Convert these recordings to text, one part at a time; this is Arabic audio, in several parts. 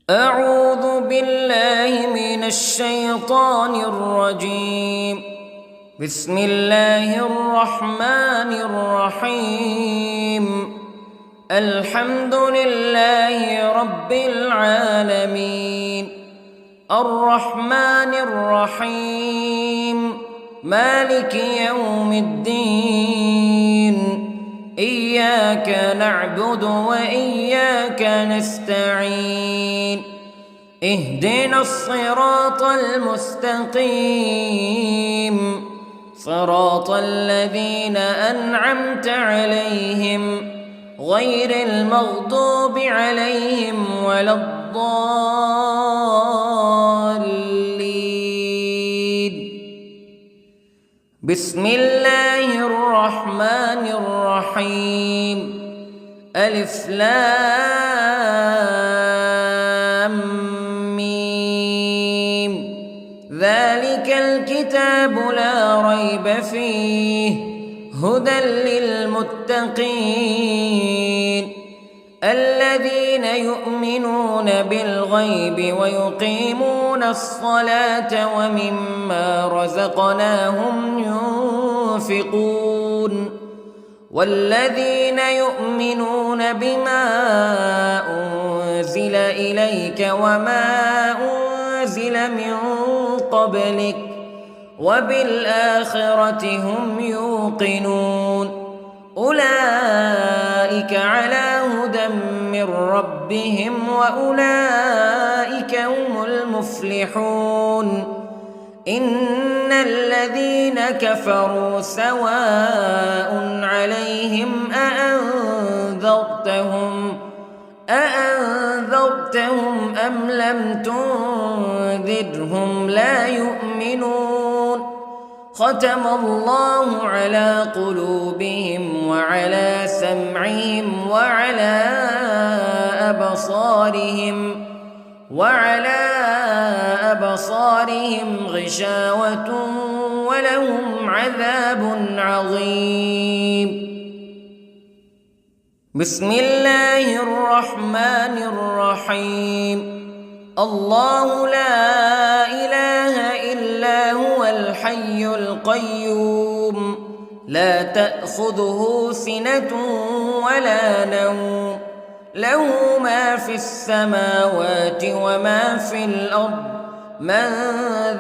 أعوذ بالله من الشيطان الرجيم. بسم الله الرحمن الرحيم. الحمد لله رب العالمين، الرحمن الرحيم، مالك يوم الدين. إياك نعبد وإياك نستعين. اهدنا الصراط المستقيم، صراط الذين أنعمت عليهم غير المغضوب عليهم ولا الضالين. بسم الله الرحمن الرحيم. ألف لام ميم. ذلك الكتاب لا ريب فيه هدى للمتقين الذين يؤمنون بالغيب ويقيمون الصلاة ومما رزقناهم ينفقون والذين يؤمنون بما أنزل إليك وما أنزل من قبلك وبالآخرة هم يوقنون. أولئك على هدى من ربهم وأولئك هم المفلحون. إن الذين كفروا سواء عليهم أأنذرتهم أم لم تنذرهم لا يؤمنون. ختم الله على قلوبهم وعلى سمعهم وعلى أبصارهم غشاوة ولهم عذاب عظيم. بسم الله الرحمن الرحيم. الله لا إله إلا هو الحي القيوم لا تأخذه سنة ولا نوم له ما في السماوات وما في الأرض. من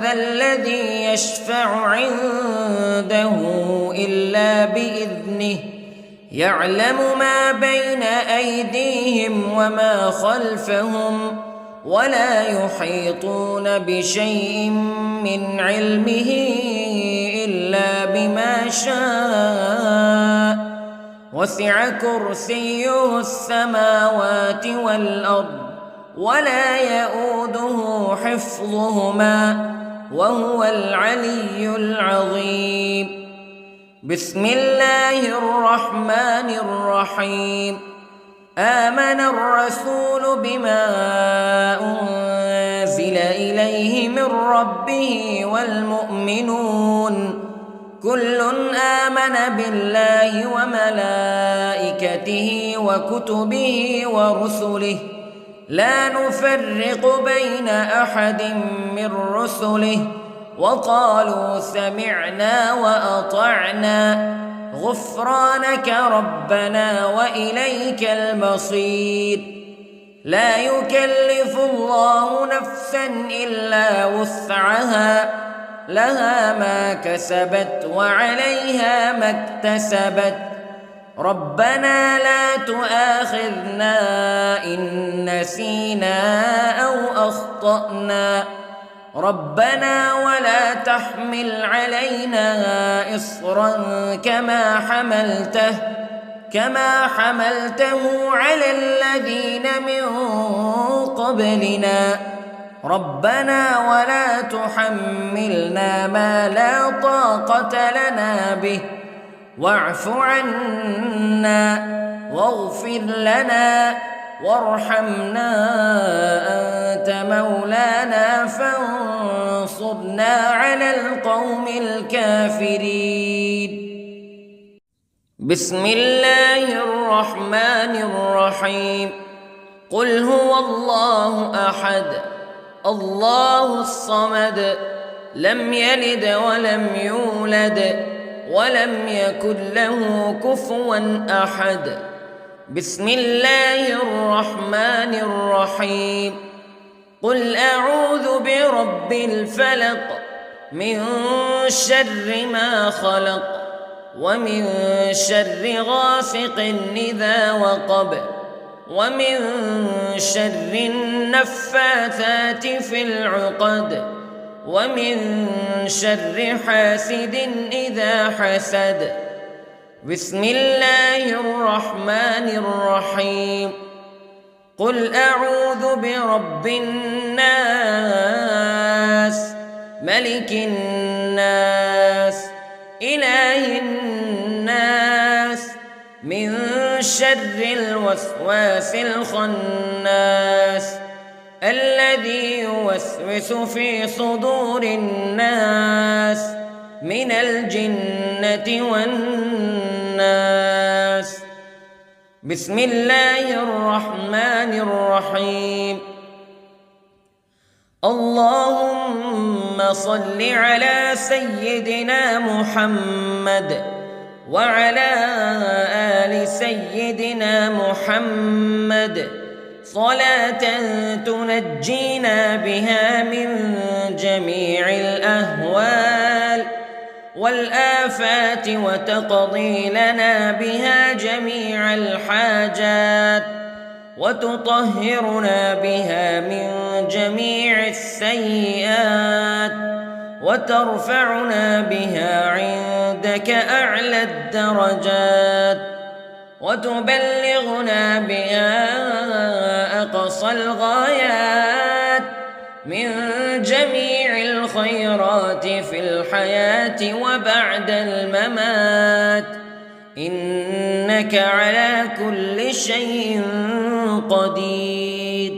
ذا الذي يشفع عنده إلا بإذنه يعلم ما بين أيديهم وما خلفهم ولا يحيطون بشيء من علمه إلا بما شاء. وسع كرسيه السماوات والأرض ولا يؤوده حفظهما وهو العلي العظيم. بسم الله الرحمن الرحيم. آمن الرسول بما أنزل إليه من ربه والمؤمنون كل آمن بالله وملائكته وكتبه ورسله لا نفرق بين أحد من رسله وقالوا سمعنا وأطعنا غفرانك ربنا وإليك المصير. لا يكلف الله نفسا إلا وسعها لها ما كسبت وعليها ما اكتسبت. ربنا لا تؤاخذنا إن نسينا أو أخطأنا ربنا ولا تحمل علينا إصرا كما حملته على الذين من قبلنا ربنا ولا تحملنا ما لا طاقة لنا به واعف عنا واغفر لنا وارحمنا أنت مولانا فانصرنا على القوم الكافرين. بسم الله الرحمن الرحيم. قل هو الله أحد الله الصمد لم يلد ولم يولد ولم يكن له كفوا أحد. بسم الله الرحمن الرحيم. قل أعوذ برب الفلق من شر ما خلق ومن شر غاسق إذا وقب ومن شر النفاثات في العقد ومن شر حاسد إذا حسد. بسم الله الرحمن الرحيم. قل أعوذ برب الناس ملك الناس إله الناس من شر الوسواس الخناس الذي يوسوس في صدور الناس من الجنة والناس. بسم الله الرحمن الرحيم. اللهم صل على سيدنا محمد وعلى آل سيدنا محمد صلاة تنجينا بها من جميع الأهوال والآفات وتقضي لنا بها جميع الحاجات وتطهرنا بها من جميع السيئات وترفعنا بها عندك أعلى الدرجات وتبلغنا بها أقصى الغايات من جميع الخيرات في الحياة وبعد الممات إنك على كل شيء قدير.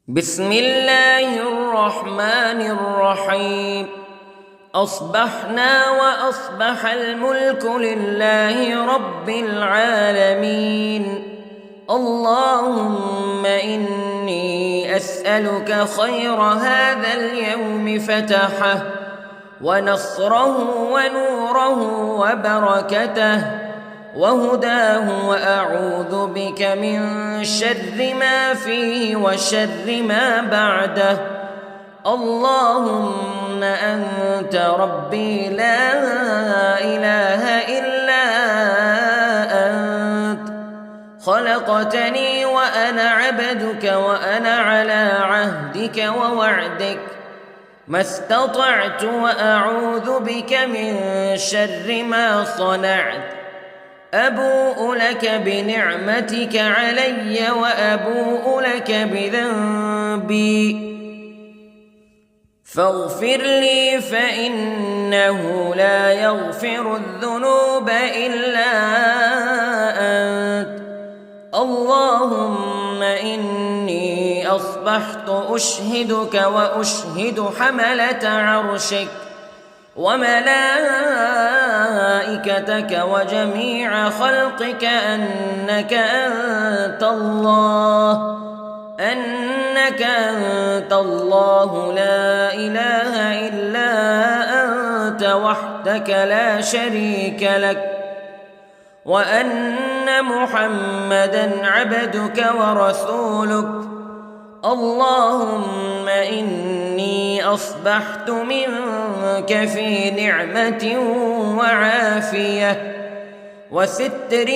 بسم الله الرحمن الرحيم. أصبحنا وأصبح الملك لله رب العالمين. اللهم إني أسألك خير هذا اليوم فتحه ونصره ونوره وبركته وهداه وأعوذ بك من شر ما فيه وشر ما بعده. اللهم أنت ربي لا إله إلا أنت خلقتني وأنا عبدك وأنا على عهدك ووعدك ما استطعت وأعوذ بك من شر ما صنعت. أبوء لك بنعمتك علي وأبوء لك بذنبي فاغفر لي فإنه لا يغفر الذنوب إلا أنت. اللهم إني أصبحت أشهدك وأشهد حملة عرشك وملائكتك وجميع خلقك أنك أنت الله لا إله إلا أنت وحدك لا شريك لك وأن محمدًا عبدك ورسولك. اللهم إني أصبحت منك في نعمة وعافية وستر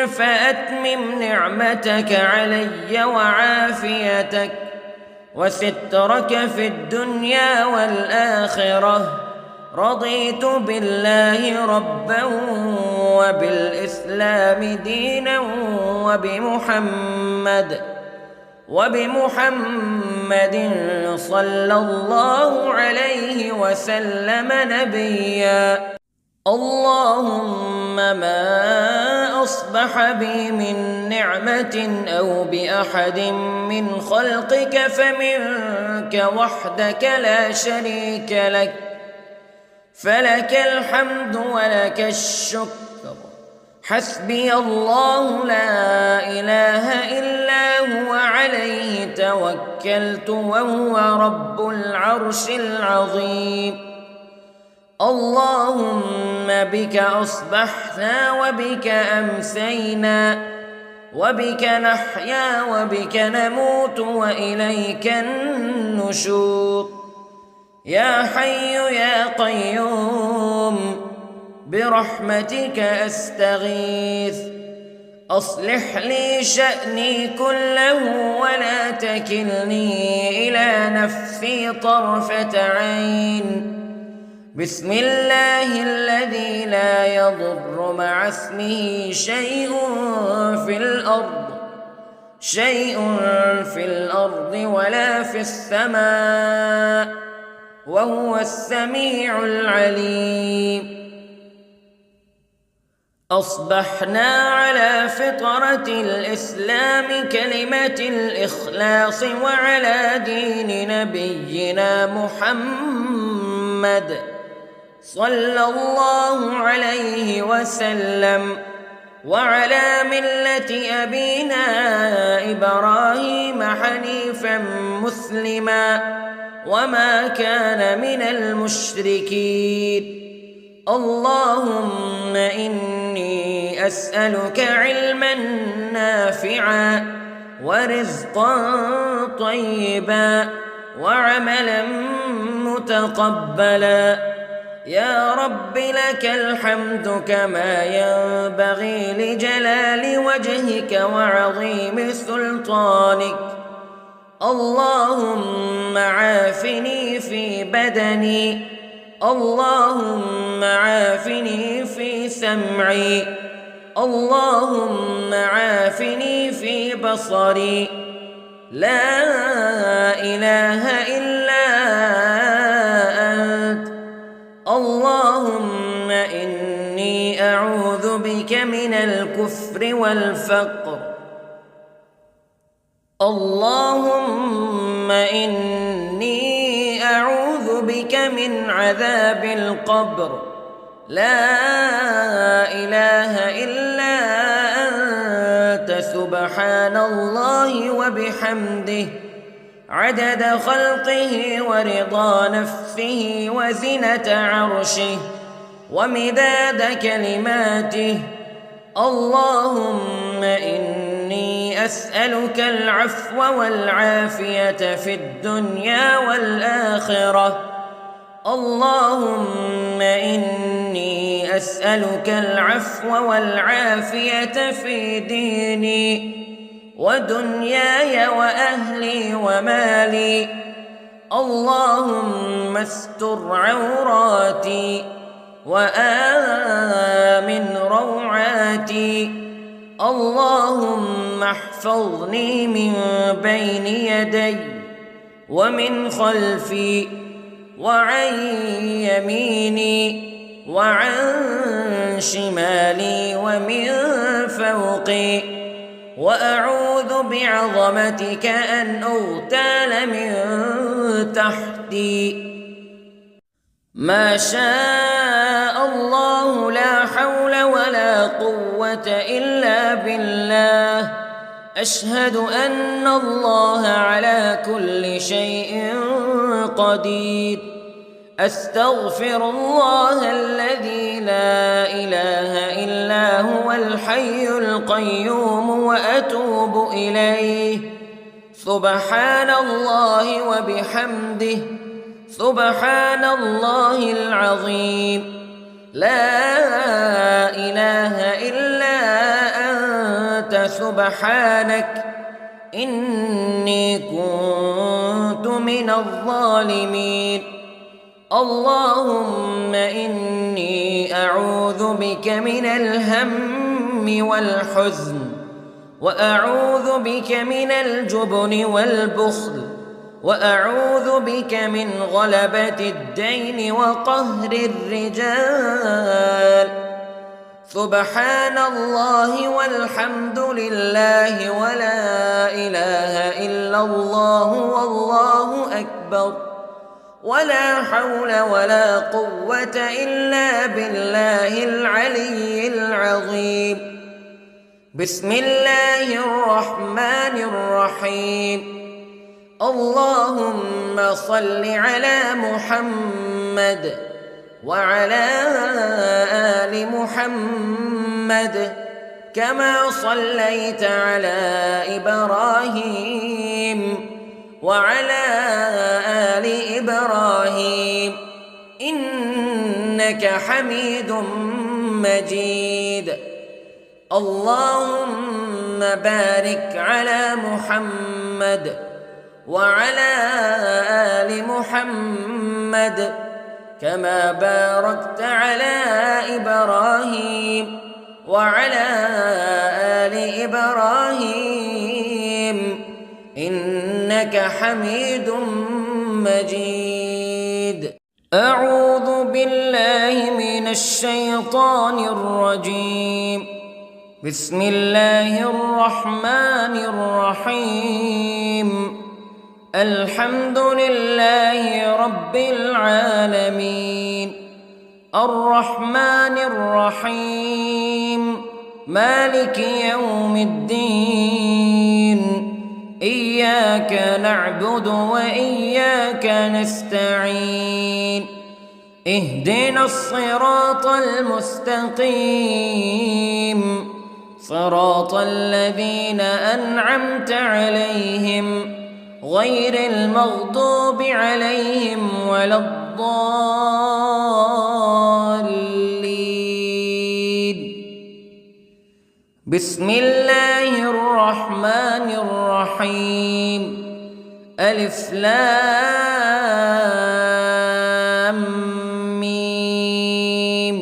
فأتمم نعمتك علي وعافيتك وسترك في الدنيا والآخرة. رضيت بالله ربا وبالإسلام دينا وبمحمد صلى الله عليه وسلم نبيا. اللهم ما أصبح بي من نعمة أو بأحد من خلقك فمنك وحدك لا شريك لك فلك الحمد ولك الشكر حسبي الله لا إله إلا هو عليه توكلت وهو رب العرش العظيم. اللهم بك أصبحنا وبك أمسينا وبك نحيا وبك نموت وإليك النشور. يا حي يا قيوم برحمتك أستغيث، أصلح لي شأني كله ولا تكلني إلى نفسي طرفة عين. بسم الله الذي لا يضر مع اسمه شيء في الأرض ولا في السماء وهو السميع العليم. أصبحنا على فطرة الإسلام كلمة الإخلاص وعلى دين نبينا محمد صلى الله عليه وسلم وعلى ملة أبينا إبراهيم حنيفا مسلما وما كان من المشركين. اللهم إني أسألك علما نافعا ورزقا طيبا وعملا متقبلا. يا رب لك الحمد كما ينبغي لجلال وجهك وعظيم سلطانك. اللهم عافني في بدني، اللهم عافني في سمعي، اللهم عافني في بصري. لا إله إلا أنت. اللهم إني أعوذ بك من الكفر والفقر. اللهم إني أعوذ بك من عذاب القبر. لا إله إلا أنت سبحان الله وبحمده عدد خلقه ورضا نفسه وزنة عرشه ومداد كلماته. اللهم إني أسألك العفو والعافية في الدنيا والآخرة. اللهم إني أسألك العفو والعافية في ديني ودنياي وأهلي ومالي. اللهم استر عوراتي وآمن روعاتي. اللهم احفظني من بين يدي ومن خلفي وعن يميني وعن شمالي ومن فوقي، وأعوذ بعظمتك أن أغتال من تحتي. ما شاء الله لا حول ولا قوة إلا بالله. أشهد أن الله على كل شيء قدير. أستغفر الله الذي لا إله إلا هو الحي القيوم وأتوب إليه. سبحان الله وبحمده سبحان الله العظيم. لا إله إلا أنت سبحانك إني كنت من الظالمين. اللهم إني أعوذ بك من الهم والحزن، وأعوذ بك من الجبن والبخل، وأعوذ بك من غلبة الدين وقهر الرجال. سبحان الله والحمد لله ولا إله إلا الله والله أكبر. ولا حول ولا قوة إلا بالله العلي العظيم. بسم الله الرحمن الرحيم. اللهم صل على محمد وعلى آل محمد كما صليت على إبراهيم وعلى آل إبراهيم إنك حميد مجيد. اللهم بارك على محمد وعلى آل محمد كما باركت على إبراهيم وعلى آل إبراهيم إنك حميد مجيد. أعوذ بالله من الشيطان الرجيم. بسم الله الرحمن الرحيم. الحمد لله رب العالمين الرحمن الرحيم مالك يوم الدين إياك نعبد وإياك نستعين اهدنا الصراط المستقيم صراط الذين أنعمت عليهم غير المغضوب عليهم ولا الضالين. بسم الله الرحمن الرحيم. ألف لام ميم.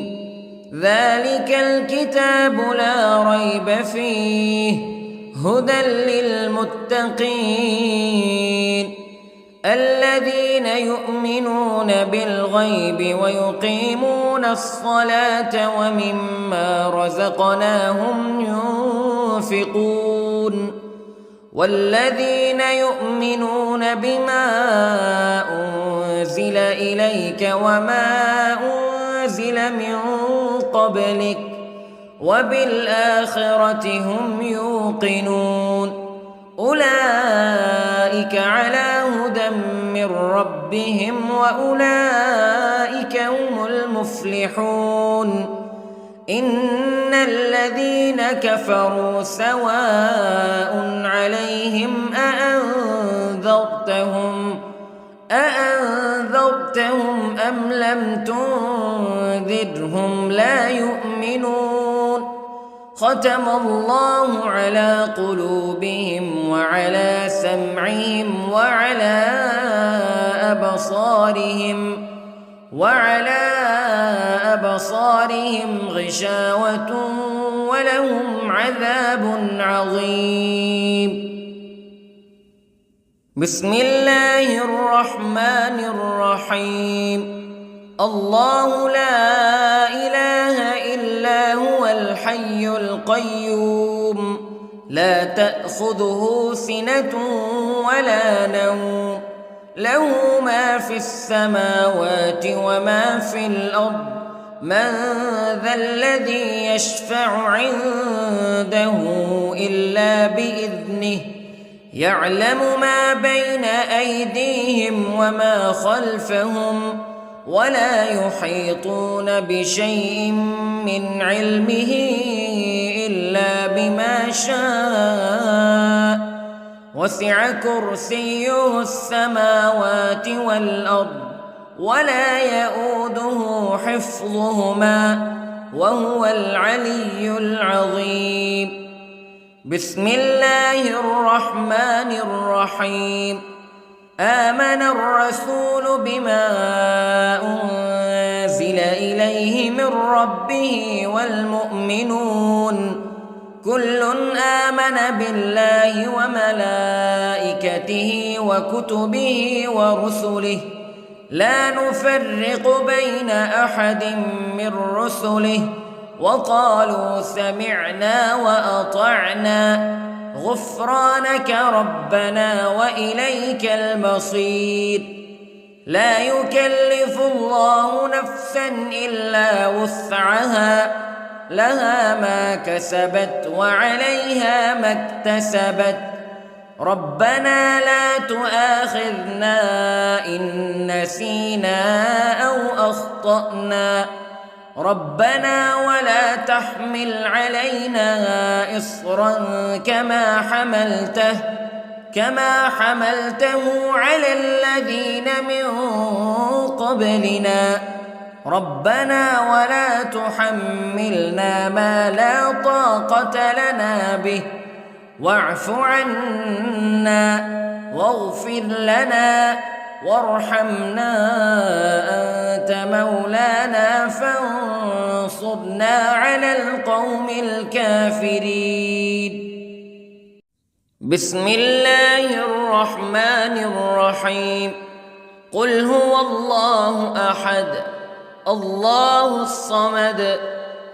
ذلك الكتاب لا ريب فيه هدى للمتقين الذين يؤمنون بالغيب ويقيمون الصلاة ومما رزقناهم ينفقون والذين يؤمنون بما أنزل إليك وما أنزل من قبلك وبالآخرة هم يوقنون أولئك على هدى من ربهم وأولئك هم المفلحون. إن الذين كفروا سواء عليهم أأنذرتهم أم لم تنذرهم لا يؤمنون. ختم الله على قلوبهم وعلى سمعهم وعلى أبصارهم غشاوة ولهم عذاب عظيم. بسم الله الرحمن الرحيم. الله لا إله إلا هو الحي القيوم لا تأخذه سنة ولا نوم له ما في السماوات وما في الأرض من ذا الذي يشفع عنده إلا بإذنه يعلم ما بين أيديهم وما خلفهم ولا يحيطون بشيء من علمه إلا بما شاء وسع كرسيه السماوات والأرض ولا يؤوده حفظهما وهو العلي العظيم. بسم الله الرحمن الرحيم. آمن الرسول بما أنزل إليه من ربه والمؤمنون كل آمن بالله وملائكته وكتبه ورسله لا نفرق بين أحد من رسله وقالوا سمعنا وأطعنا غفرانك ربنا وإليك المصير. لا يكلف الله نفسا إلا وسعها لها ما كسبت وعليها ما اكتسبت ربنا لا تؤاخذنا إن نسينا أو أخطأنا ربنا ولا تحمل علينا إصرا كما حملته على الذين من قبلنا ربنا ولا تحملنا ما لا طاقة لنا به واعف عنا واغفر لنا وارحمنا أنت مولانا فانصرنا على القوم الكافرين. بسم الله الرحمن الرحيم. قل هو الله أحد الله الصمد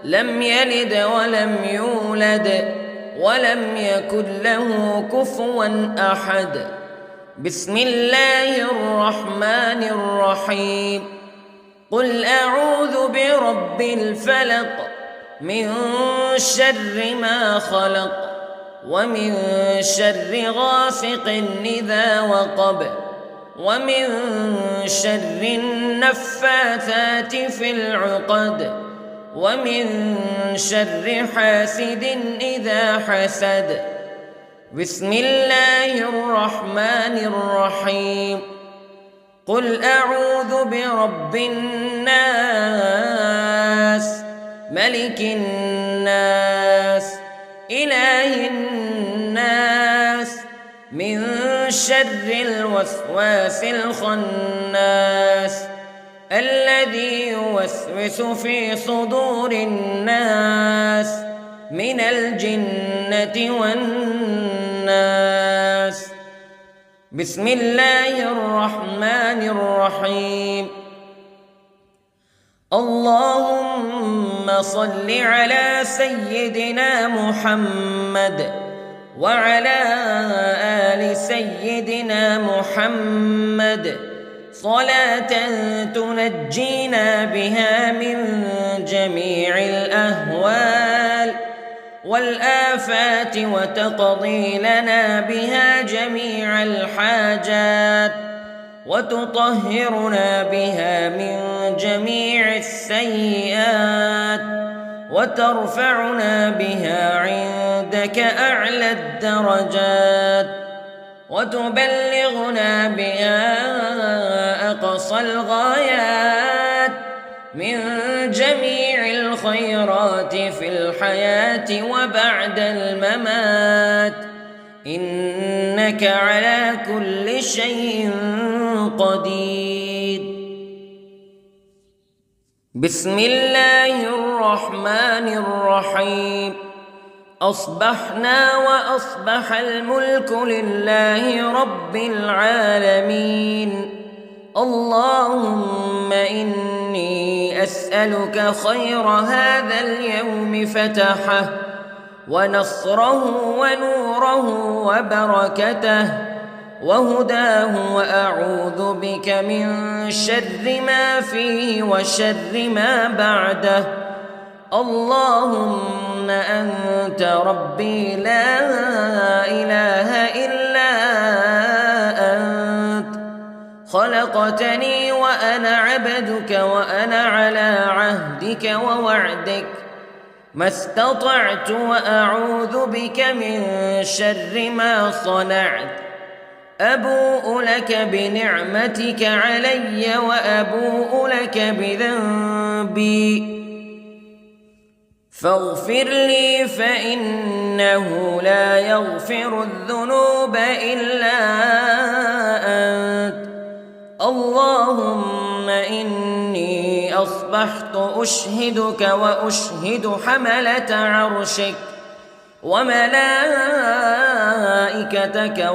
لم يلد ولم يولد ولم يكن له كفوا أحد. بسم الله الرحمن الرحيم. قل أعوذ برب الفلق من شر ما خلق ومن شر غاسق إذا وقب ومن شر النفاثات في العقد ومن شر حاسد إذا حسد. بسم الله الرحمن الرحيم. قل أعوذ برب الناس ملك الناس إله الناس من شر الوسواس الخناس الذي يوسوس في صدور الناس من الجنة والناس. بسم الله الرحمن الرحيم. اللهم صل على سيدنا محمد وعلى آل سيدنا محمد صلاة تنجينا بها من جميع الأهوال والآفات وتقضي لنا بها جميع الحاجات وتطهرنا بها من جميع السيئات وترفعنا بها عندك أعلى الدرجات وتبلغنا بها أقصى الغايات من جميع الخيرات في الحياة وبعد الممات إنك على كل شيء قدير. بسم الله الرحمن الرحيم. أصبحنا وأصبح الملك لله رب العالمين. اللهم إني أسألك خير هذا اليوم فتحه ونصره ونوره وبركته وهداه وأعوذ بك من شر ما فيه وشر ما بعده. اللهم أنت ربي لا إله إلا أنت خلقتني وأنا عبدك وأنا على عهدك ووعدك ما استطعت وأعوذ بك من شر ما صنعت. أبوء لك بنعمتك علي وأبوء لك بذنبي فاغفر لي فإنه لا يغفر الذنوب إلا أنت. اللهم إني أصبحت أشهدك وأشهد حملة عرشك وملائكتك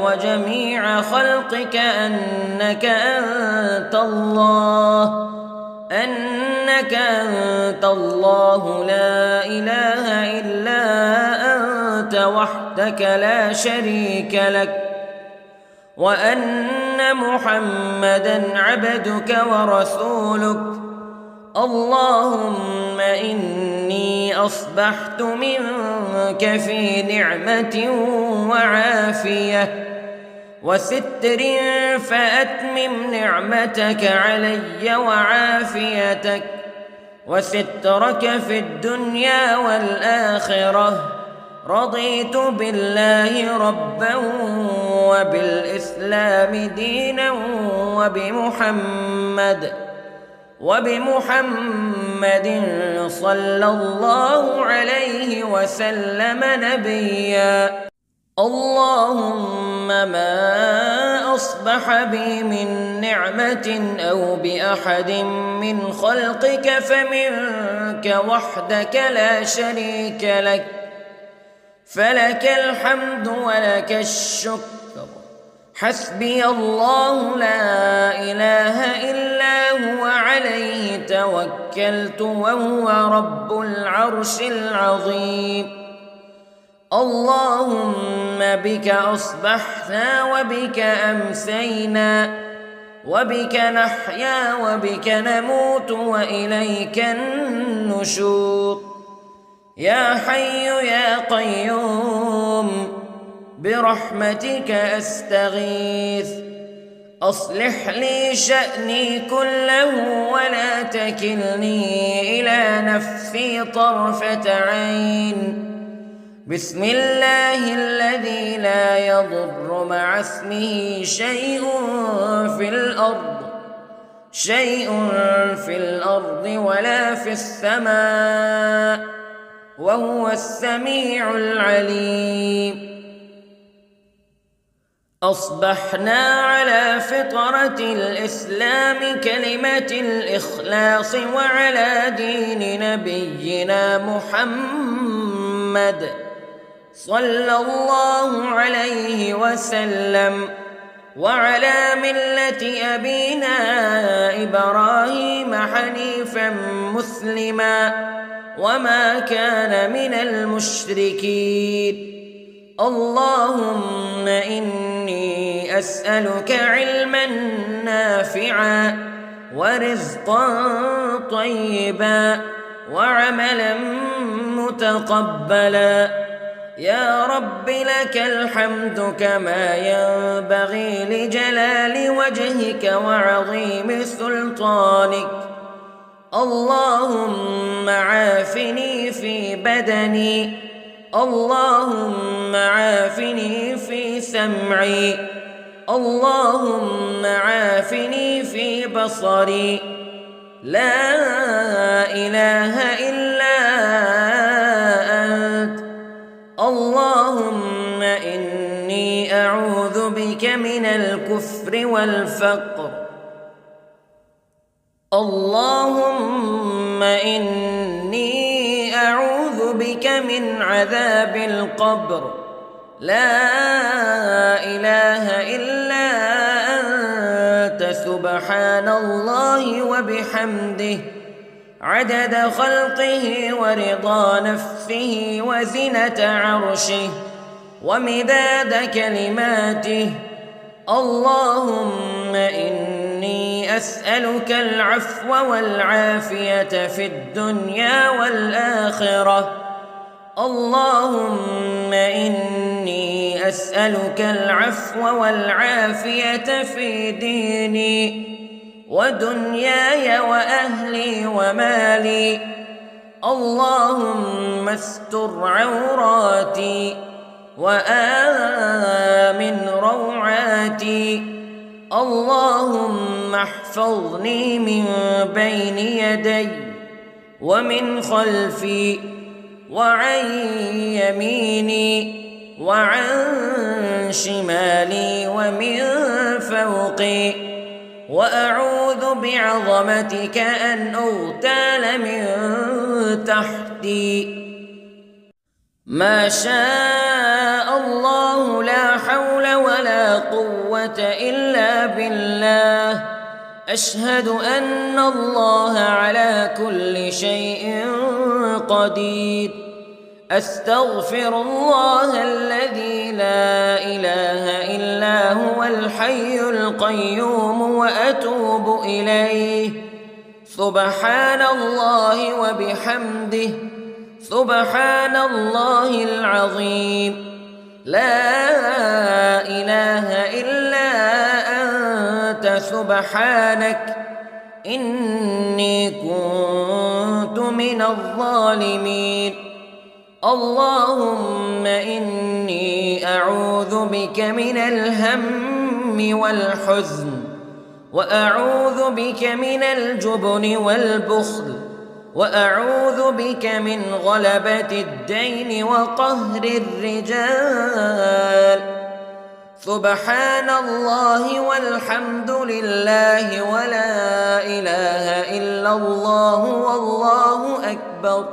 وجميع خلقك أنك أنت الله لا إله إلا أنت وحدك لا شريك لك وأن أن محمدًا عبدك ورسولك. اللهم إني أصبحت منك في نعمة وعافية وستر، فأتمم نعمتك علي وعافيتك وسترك في الدنيا والآخرة. رضيت بالله ربًا وبالإسلام دينًا وبمحمد صلى الله عليه وسلم نبيًا. اللهم ما أصبح بي من نعمة أو بأحد من خلقك فمنك وحدك لا شريك لك، فلك الحمد ولك الشكر. حسبي الله لا إله إلا هو عليه توكلت وهو رب العرش العظيم. اللهم بك أصبحنا وبك أمسينا وبك نحيا وبك نموت وإليك النشور. يا حي يا قيوم برحمتك أستغيث، أصلح لي شأني كله ولا تكلني إلى نفسي طرفة عين. بسم الله الذي لا يضر مع اسمه شيء في الأرض ولا في السماء، وهو السميع العليم. أصبحنا على فطرة الإسلام كلمة الإخلاص وعلى دين نبينا محمد صلى الله عليه وسلم، وعلى ملة أبينا إبراهيم حنيفا مسلما وما كان من المشركين. اللهم إني أسألك علما نافعا ورزقا طيبا وعملا متقبلا. يا رب لك الحمد كما ينبغي لجلال وجهك وعظيم سلطانك. اللهم عافني في بدني، اللهم عافني في سمعي، اللهم عافني في بصري. لا إله إلا أنت. اللهم إني أعوذ بك من الكفر والفقر. اللهم إني أعوذ بك من عذاب القبر. لا إله إلا أنت سبحان الله وبحمده عدد خلقه ورضا نفسه وزنة عرشه ومداد كلماته. اللهم إني أسألك العفو والعافية في الدنيا والآخرة. اللهم إني أسألك العفو والعافية في ديني ودنياي وأهلي ومالي. اللهم استر عوراتي وآمن روعاتي. اللهم احفظني من بين يدي ومن خلفي وعن يميني وعن شمالي ومن فوقي، وأعوذ بعظمتك أن أغتال من تحتي. ما شاء الله لا حول ولا قوة إلا بالله. أشهد أن الله على كل شيء قدير. أستغفر الله الذي لا إله إلا هو الحي القيوم وأتوب إليه. سبحان الله وبحمده، سبحان الله العظيم. لا إله إلا أنت سبحانك إني كنت من الظالمين. اللهم إني أعوذ بك من الهم والحزن، وأعوذ بك من الجبن والبخل، وأعوذ بك من غلبة الدين وقهر الرجال. سبحان الله والحمد لله ولا إله إلا الله والله أكبر،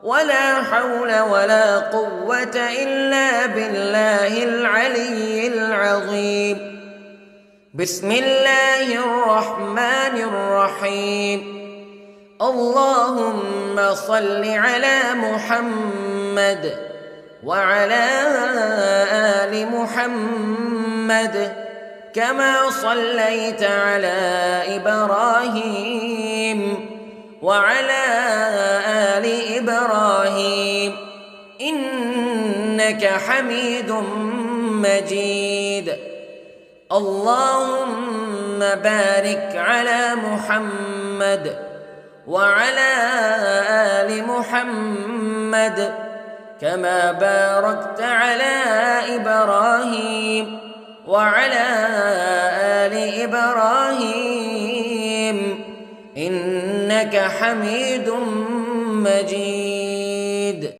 ولا حول ولا قوة إلا بالله العلي العظيم. بسم الله الرحمن الرحيم. اللهم صل على محمد وعلى آل محمد كما صليت على إبراهيم وعلى آل إبراهيم إنك حميد مجيد. اللهم بارك على محمد وعلى آل محمد كما باركت على إبراهيم وعلى آل إبراهيم إنك حميد مجيد.